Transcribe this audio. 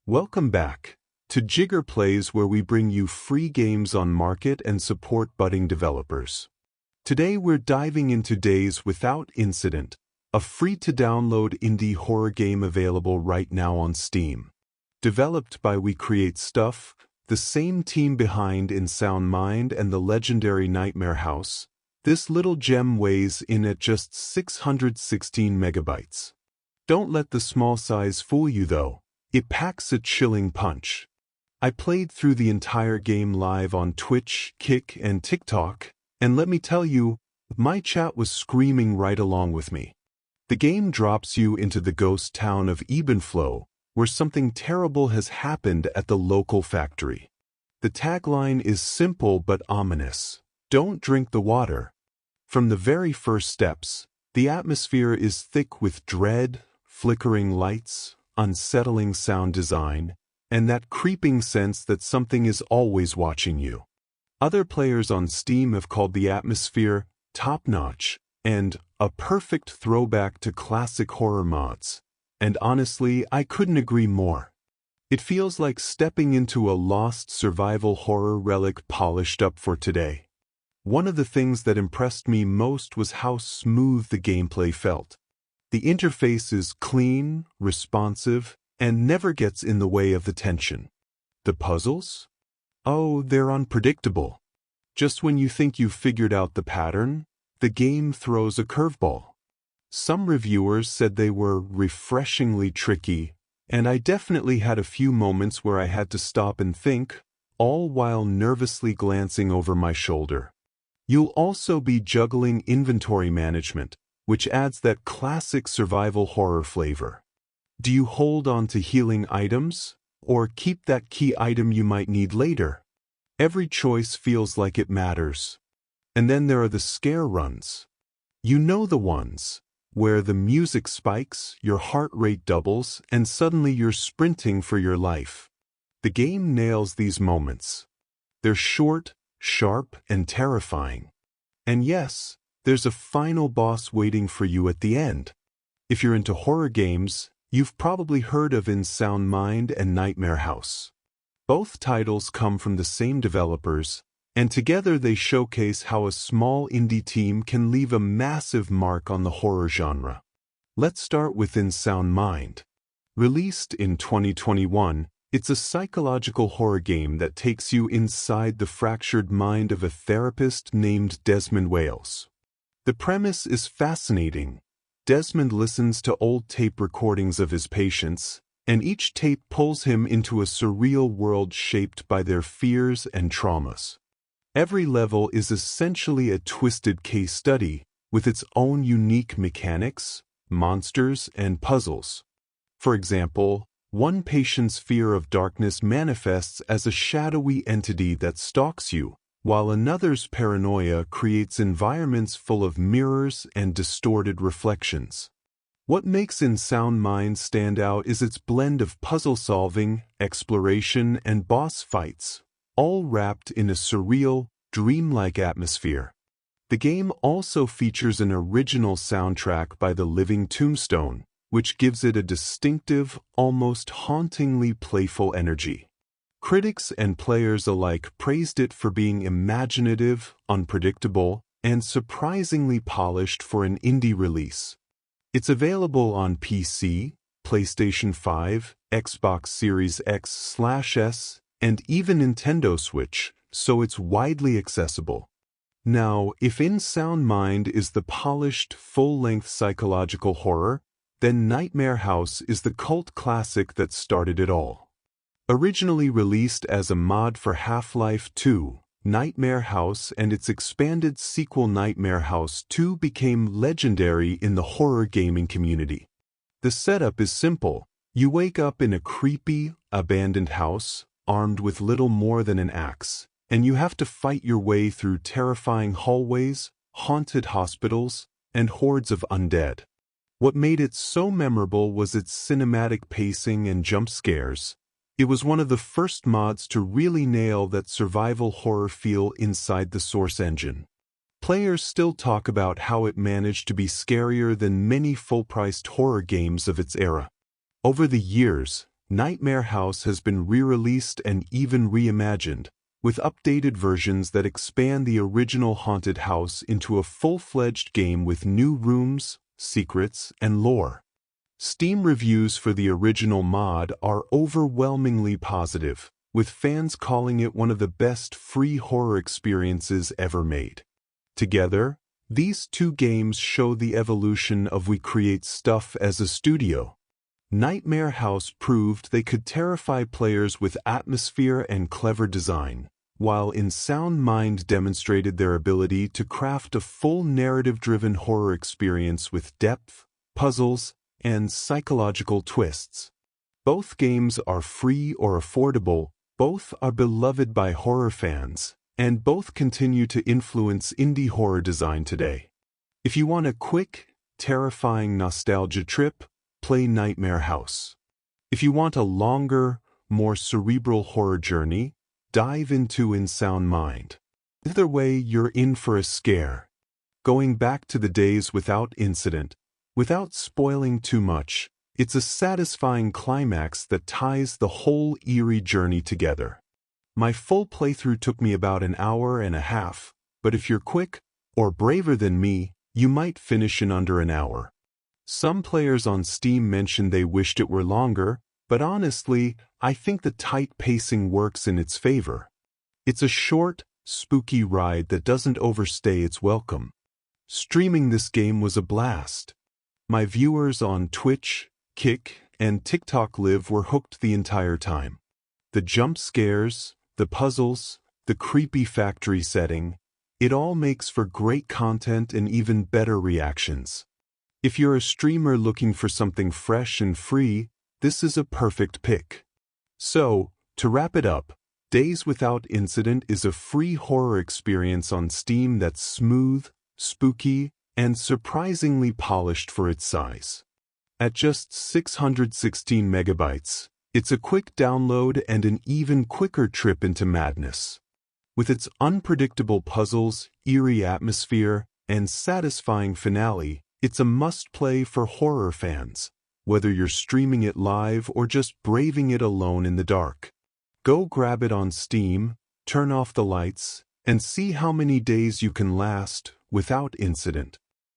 Welcome back to Jigger Plays, where we bring you free games on market and support budding developers. Today we're diving into Days Without Incident, a free-to-download indie horror game available right now on Steam. Developed by We Create Stuff, the same team behind In Sound Mind and the legendary Nightmare House, this little gem weighs in at just 616 megabytes. Don't let the small size fool you though. It packs a chilling punch. I played through the entire game live on Twitch, Kick, and TikTok, and let me tell you, my chat was screaming right along with me. The game drops you into the ghost town of Ebenflow, where something terrible has happened at the local factory. The tagline is simple but ominous: don't drink the water. From the very first steps, the atmosphere is thick with dread, flickering lights, unsettling sound design, and that creeping sense that something is always watching you. Other players on Steam have called the atmosphere top-notch and a perfect throwback to classic horror mods. And honestly, I couldn't agree more. It feels like stepping into a lost survival horror relic polished up for today. One of the things that impressed me most was how smooth the gameplay felt. The interface is clean, responsive, and never gets in the way of the tension. The puzzles? Oh, they're unpredictable. Just when you think you've figured out the pattern, the game throws a curveball. Some reviewers said they were refreshingly tricky, and I definitely had a few moments where I had to stop and think, all while nervously glancing over my shoulder. You'll also be juggling inventory management, which adds that classic survival horror flavor. Do you hold on to healing items, or keep that key item you might need later? Every choice feels like it matters. And then there are the scare runs. You know the ones, where the music spikes, your heart rate doubles, and suddenly you're sprinting for your life. The game nails these moments. They're short, sharp, and terrifying. And yes, there's a final boss waiting for you at the end. If you're into horror games, you've probably heard of In Sound Mind and Nightmare House. Both titles come from the same developers, and together they showcase how a small indie team can leave a massive mark on the horror genre. Let's start with In Sound Mind. Released in 2021, it's a psychological horror game that takes you inside the fractured mind of a therapist named Desmond Wales. The premise is fascinating. Desmond listens to old tape recordings of his patients, and each tape pulls him into a surreal world shaped by their fears and traumas. Every level is essentially a twisted case study, with its own unique mechanics, monsters, and puzzles. For example, one patient's fear of darkness manifests as a shadowy entity that stalks you, while another's paranoia creates environments full of mirrors and distorted reflections. What makes In Sound Mind stand out is its blend of puzzle solving, exploration, and boss fights, all wrapped in a surreal, dreamlike atmosphere. The game also features an original soundtrack by the Living Tombstone, which gives it a distinctive, almost hauntingly playful energy. Critics and players alike praised it for being imaginative, unpredictable, and surprisingly polished for an indie release. It's available on PC, PlayStation 5, Xbox Series X/S, and even Nintendo Switch, so it's widely accessible. Now, if In Sound Mind is the polished, full-length psychological horror, then Nightmare House is the cult classic that started it all. Originally released as a mod for Half-Life 2, Nightmare House and its expanded sequel Nightmare House 2 became legendary in the horror gaming community. The setup is simple. You wake up in a creepy, abandoned house, armed with little more than an axe, and you have to fight your way through terrifying hallways, haunted hospitals, and hordes of undead. What made it so memorable was its cinematic pacing and jump scares. It was one of the first mods to really nail that survival horror feel inside the Source engine. Players still talk about how it managed to be scarier than many full-priced horror games of its era. Over the years, Nightmare House has been re-released and even reimagined, with updated versions that expand the original haunted house into a full-fledged game with new rooms, secrets, and lore. Steam reviews for the original mod are overwhelmingly positive, with fans calling it one of the best free horror experiences ever made. Together, these two games show the evolution of We Create Stuff as a studio. Nightmare House proved they could terrify players with atmosphere and clever design, while Insound Mind demonstrated their ability to craft a full narrative-driven horror experience with depth, puzzles, and psychological twists. Both games are free or affordable, both are beloved by horror fans, and both continue to influence indie horror design today. If you want a quick, terrifying nostalgia trip, play Nightmare House. If you want a longer, more cerebral horror journey, dive into Insound Mind. Either way, you're in for a scare. Going back to the days without incident, without spoiling too much, it's a satisfying climax that ties the whole eerie journey together. My full playthrough took me about an hour and a half, but if you're quick, or braver than me, you might finish in under an hour. Some players on Steam mentioned they wished it were longer, but honestly, I think the tight pacing works in its favor. It's a short, spooky ride that doesn't overstay its welcome. Streaming this game was a blast. My viewers on Twitch, Kick, and TikTok Live were hooked the entire time. The jump scares, the puzzles, the creepy factory setting, it all makes for great content and even better reactions. If you're a streamer looking for something fresh and free, this is a perfect pick. So, to wrap it up, Days Without Incident is a free horror experience on Steam that's smooth, spooky, and surprisingly polished for its size. At just 616 megabytes, it's a quick download and an even quicker trip into madness. With its unpredictable puzzles, eerie atmosphere, and satisfying finale, it's a must-play for horror fans, whether you're streaming it live or just braving it alone in the dark. Go grab it on Steam, turn off the lights, and see how many days you can last without incident.